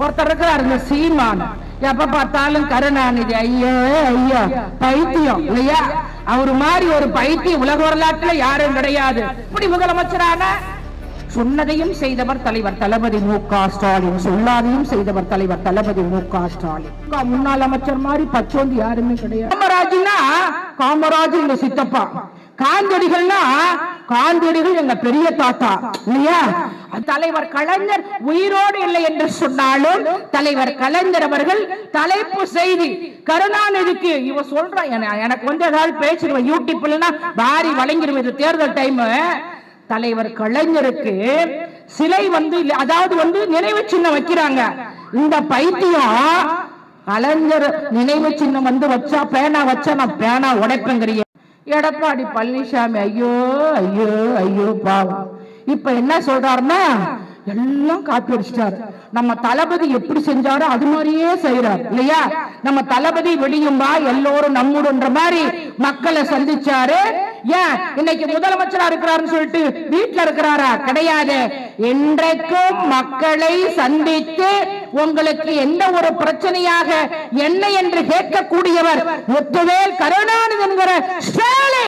ஒருத்தர் இருக்கிறார் இந்த சீமான், எப்ப பார்த்தாலும் கருணாநிதி ஐயோ ஐயோ பைத்தியம் இல்லையா? அவரு மாதிரி ஒரு பைத்தியம் உலக வரலாற்றுல யாரும் கிடையாது. இப்படி முதலமைச்சரான சொன்னதையும் செய்தவர் தலைவர் தளபதி மு.க. ஸ்டாலின், சொல்லாதையும் செய்தவர் தலைவர் தளபதி மு.க. ஸ்டாலின். முன்னாள் அமைச்சர் மாதிரி பச்சோந்தி யாருமே கிடையாது. காமராஜ்னா காமராஜ் எங்க சித்தப்பா, காந்தியடிகள்னா காந்தியடிகள் எங்க பெரிய தாத்தா இல்லையா? தலைவர் கலைஞர் உயிரோடு இல்லை என்று சொன்னாலும் தலைவர் கலைஞர் அவர்கள் தலைப்பு செய்தி கருணாநிதிக்கு இவ சொல்ற எனக்கு வந்து ஏதாவது பேசிடுவேன் யூடியூப்ல வாரி வழங்கிடுவேன். இது தேர்தல் டைம். தலைவர் கலைஞருக்கு சிலை வந்து அதாவது வந்து நினைவு சின்னம் வைக்கிறாங்க. இந்த பைத்தியம் கலைஞர் நினைவு சின்னம் வந்து வச்சா பேனா வச்சா நான் பேனா உடைப்பேங்கிறிய எடப்பாடி பழனிசாமி ஐயோ ஐயோ ஐயோ பாவம். இப்ப என்ன சொல்றாருன்னா எல்லாம் காப்பி அடிச்சிட்டாரு. நம்ம தளபதி எப்படி செஞ்சாரோ அது மாதிரியே செய்யறாரு இல்லையா? நம்ம தளபதி வெளியும்பா எல்லோரும் நம்முடுன்ற மாதிரி மக்களை சந்திச்சாரு. ஏன் இன்னைக்கு முதலமைச்சரா இருக்கிறாருன்னு சொல்லிட்டு வீட்டுல இருக்கிறாரா? கிடையாது. இன்றைக்கும் மக்களை சந்தித்து உங்களுக்கு எந்த ஒரு பிரச்சனையாக என்ன என்று கேட்கக்கூடியவர் முத்துவேல் கருணாநிதி என்கிற ஸ்டாலின்.